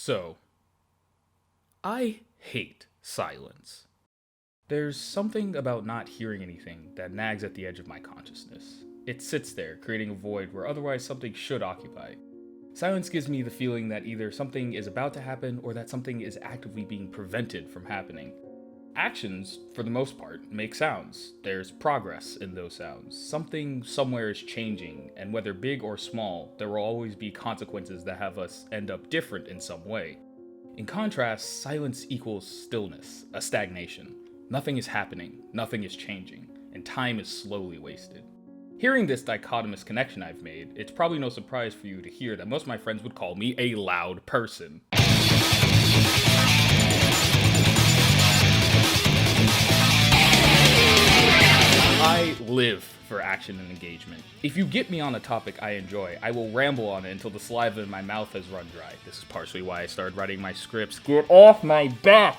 So, I hate silence. There's something about not hearing anything that nags at the edge of my consciousness. It sits there, creating a void where otherwise something should occupy. Silence gives me the feeling that either something is about to happen or that something is actively being prevented from happening. Actions, for the most part, make sounds. There's progress in those sounds. Something somewhere is changing, and whether big or small, there will always be consequences that have us end up different in some way. In contrast, silence equals stillness, a stagnation. Nothing is happening, nothing is changing, and time is slowly wasted. Hearing this dichotomous connection I've made, it's probably no surprise for you to hear that most of my friends would call me a loud person. I live for action and engagement. If you get me on a topic I enjoy, I will ramble on it until the saliva in my mouth has run dry. This is partially why I started writing my scripts. Get off my back!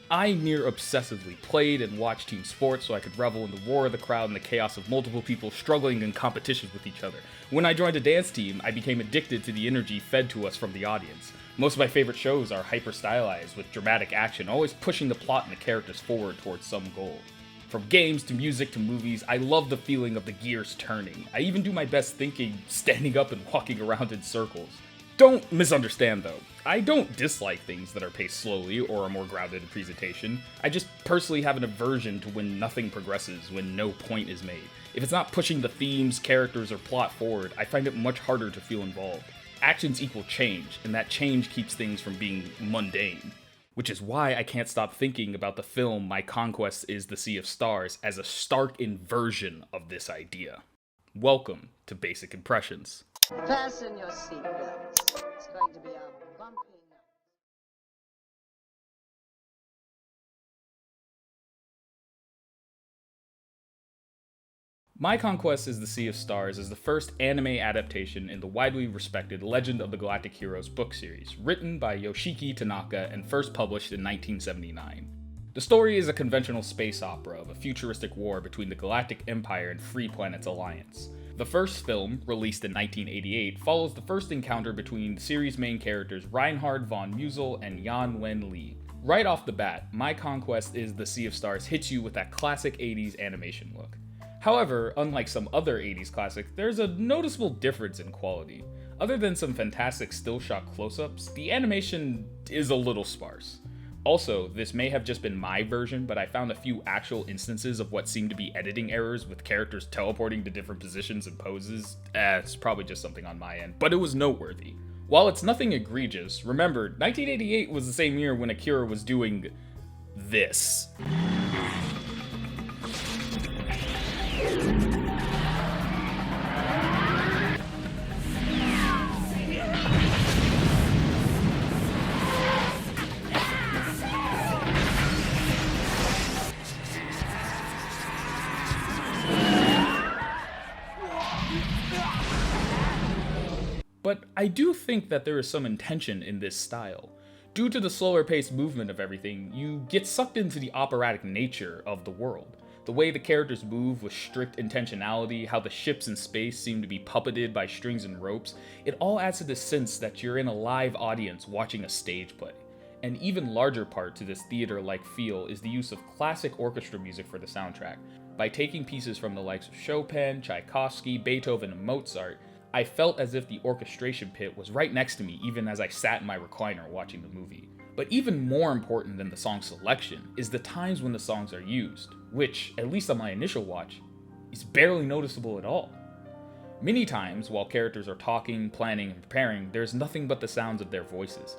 I near obsessively played and watched team sports so I could revel in the roar of the crowd and the chaos of multiple people struggling in competitions with each other. When I joined a dance team, I became addicted to the energy fed to us from the audience. Most of my favorite shows are hyper-stylized with dramatic action, always pushing the plot and the characters forward towards some goal. From games to music to movies, I love the feeling of the gears turning. I even do my best thinking, standing up and walking around in circles. Don't misunderstand though. I don't dislike things that are paced slowly or are more grounded in presentation. I just personally have an aversion to when nothing progresses, when no point is made. If it's not pushing the themes, characters, or plot forward, I find it much harder to feel involved. Actions equal change, and that change keeps things from being mundane. Which is why I can't stop thinking about the film My Conquest is the Sea of Stars as a stark inversion of this idea. Welcome to Basic Impressions. Fasten your seatbelts. It's going to be a bumpy night. My Conquest is the Sea of Stars is the first anime adaptation in the widely respected Legend of the Galactic Heroes book series, written by Yoshiki Tanaka and first published in 1979. The story is a conventional space opera of a futuristic war between the Galactic Empire and Free Planets Alliance. The first film, released in 1988, follows the first encounter between the series' main characters Reinhard von Musel and Yan Wen Li. Right off the bat, My Conquest is the Sea of Stars hits you with that classic 80s animation look. However, unlike some other 80s classics, there's a noticeable difference in quality. Other than some fantastic still shot close-ups, the animation is a little sparse. Also, this may have just been my version, but I found a few actual instances of what seemed to be editing errors with characters teleporting to different positions and poses. It's probably just something on my end, but it was noteworthy. While it's nothing egregious, remember, 1988 was the same year when Akira was doing this. But I do think that there is some intention in this style. Due to the slower paced movement of everything, you get sucked into the operatic nature of the world. The way the characters move with strict intentionality, how the ships in space seem to be puppeted by strings and ropes, it all adds to the sense that you're in a live audience watching a stage play. An even larger part to this theater-like feel is the use of classic orchestra music for the soundtrack. By taking pieces from the likes of Chopin, Tchaikovsky, Beethoven, and Mozart, I felt as if the orchestration pit was right next to me even as I sat in my recliner watching the movie. But even more important than the song selection is the times when the songs are used, which, at least on my initial watch, is barely noticeable at all. Many times, while characters are talking, planning, and preparing, there's nothing but the sounds of their voices.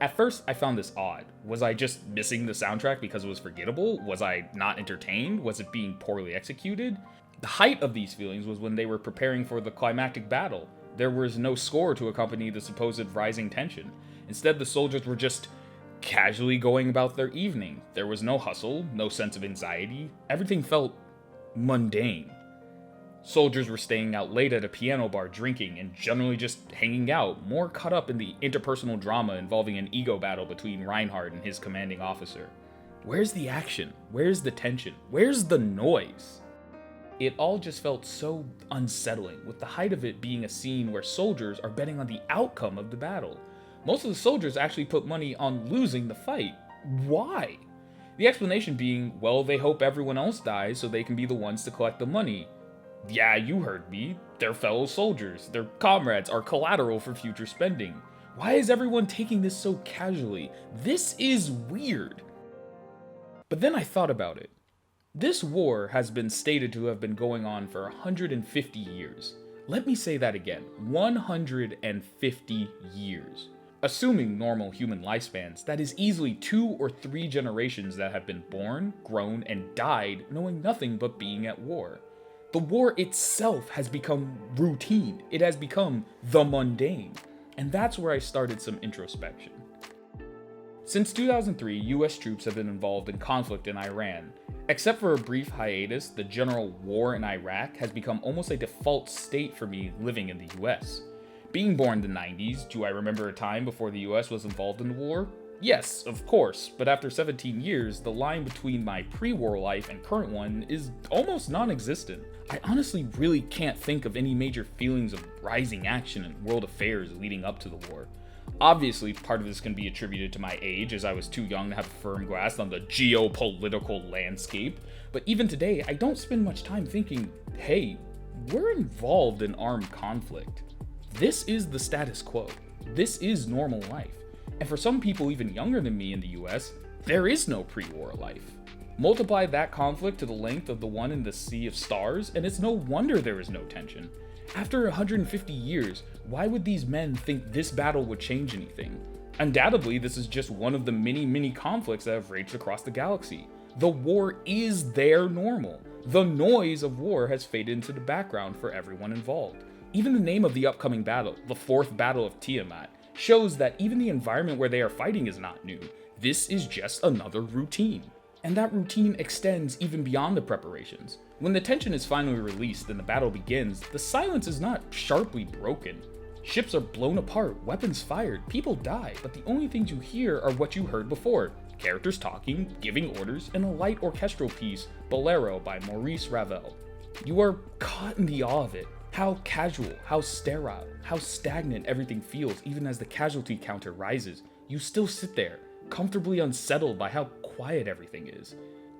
At first, I found this odd. Was I just missing the soundtrack because it was forgettable? Was I not entertained? Was it being poorly executed? The height of these feelings was when they were preparing for the climactic battle. There was no score to accompany the supposed rising tension. Instead, the soldiers were just casually going about their evening. There was no hustle, no sense of anxiety. Everything felt mundane. Soldiers were staying out late at a piano bar drinking and generally just hanging out, more caught up in the interpersonal drama involving an ego battle between Reinhard and his commanding officer. Where's the action? Where's the tension? Where's the noise? It all just felt so unsettling, with the height of it being a scene where soldiers are betting on the outcome of the battle. Most of the soldiers actually put money on losing the fight. Why? The explanation being, well, they hope everyone else dies so they can be the ones to collect the money. Yeah, you heard me. They're fellow soldiers. Their comrades are collateral for future spending. Why is everyone taking this so casually? This is weird. But then I thought about it. This war has been stated to have been going on for 150 years. Let me say that again, 150 years. Assuming normal human lifespans, that is easily 2 or 3 generations that have been born, grown, and died knowing nothing but being at war. The war itself has become routine. It has become the mundane. And that's where I started some introspection. Since 2003, US troops have been involved in conflict in Iran. Except for a brief hiatus, the general war in Iraq has become almost a default state for me living in the US. Being born in the 90s, do I remember a time before the US was involved in the war? Yes, of course, but after 17 years, the line between my pre-war life and current one is almost non-existent. I honestly really can't think of any major feelings of rising action in world affairs leading up to the war. Obviously, part of this can be attributed to my age, as I was too young to have a firm grasp on the geopolitical landscape, but even today, I don't spend much time thinking, hey, we're involved in armed conflict. This is the status quo. This is normal life. And for some people even younger than me in the US, there is no pre-war life. Multiply that conflict to the length of the one in the Sea of Stars, and it's no wonder there is no tension. After 150 years, why would these men think this battle would change anything? Undoubtedly, this is just one of the many conflicts that have raged across the galaxy. The war is their normal. The noise of war has faded into the background for everyone involved. Even the name of the upcoming battle, the 4th Battle of Tiamat, shows that even the environment where they are fighting is not new. This is just another routine. And that routine extends even beyond the preparations. When the tension is finally released and the battle begins, the silence is not sharply broken. Ships are blown apart, weapons fired, people die, but the only things you hear are what you heard before. Characters talking, giving orders, and a light orchestral piece, Bolero by Maurice Ravel. You are caught in the awe of it. How casual, how sterile, how stagnant everything feels even as the casualty counter rises. You still sit there, comfortably unsettled by how quiet everything is.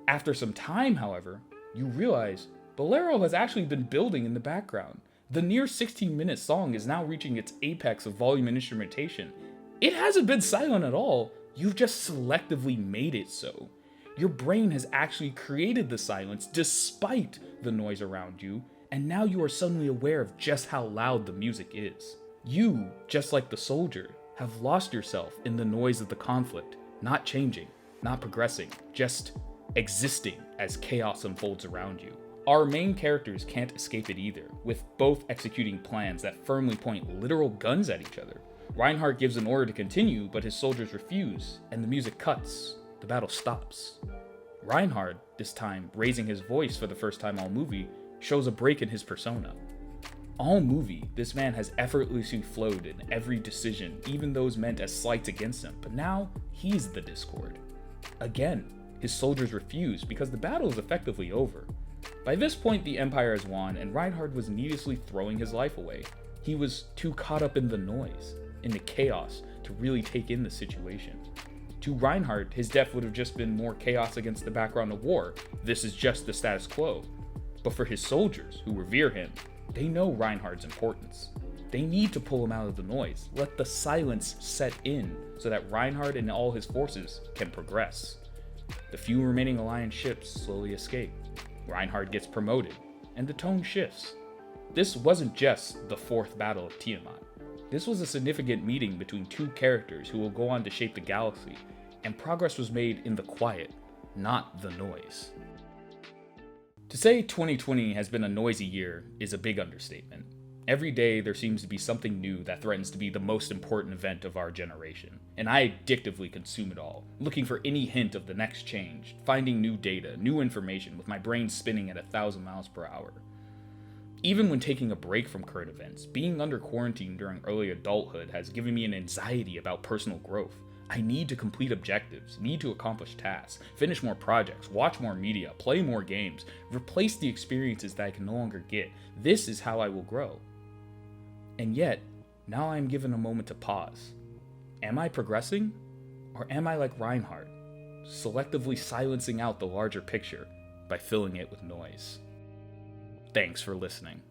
After some time, however, you realize Bolero has actually been building in the background. The near 16-minute song is now reaching its apex of volume and instrumentation. It hasn't been silent at all, you've just selectively made it so. Your brain has actually created the silence despite the noise around you, and now you are suddenly aware of just how loud the music is. You, just like the soldier, have lost yourself in the noise of the conflict, not changing, not progressing, just existing as chaos unfolds around you. Our main characters can't escape it either, with both executing plans that firmly point literal guns at each other. Reinhardt gives an order to continue, but his soldiers refuse, and the music cuts. The battle stops. Reinhardt, this time raising his voice for the first time all movie, shows a break in his persona. All movie, this man has effortlessly flowed in every decision, even those meant as slights against him, but now he's the discord. Again, his soldiers refuse because the battle is effectively over. By this point, the Empire has won, and Reinhardt was needlessly throwing his life away. He was too caught up in the noise, in the chaos, to really take in the situation. To Reinhardt, his death would have just been more chaos against the background of war. This is just the status quo. But for his soldiers, who revere him, they know Reinhardt's importance. They need to pull him out of the noise, let the silence set in, so that Reinhardt and all his forces can progress. The few remaining Alliance ships slowly escape. Reinhardt gets promoted, and the tone shifts. This wasn't just the 4th Battle of Tiamat. This was a significant meeting between two characters who will go on to shape the galaxy, and progress was made in the quiet, not the noise. To say 2020 has been a noisy year is a big understatement. Every day there seems to be something new that threatens to be the most important event of our generation, and I addictively consume it all, looking for any hint of the next change, finding new data, new information, with my brain spinning at 1,000 miles per hour. Even when taking a break from current events, being under quarantine during early adulthood has given me an anxiety about personal growth. I need to complete objectives, need to accomplish tasks, finish more projects, watch more media, play more games, replace the experiences that I can no longer get. This is how I will grow. And yet, now I am given a moment to pause. Am I progressing? Or am I like Reinhardt, selectively silencing out the larger picture by filling it with noise? Thanks for listening.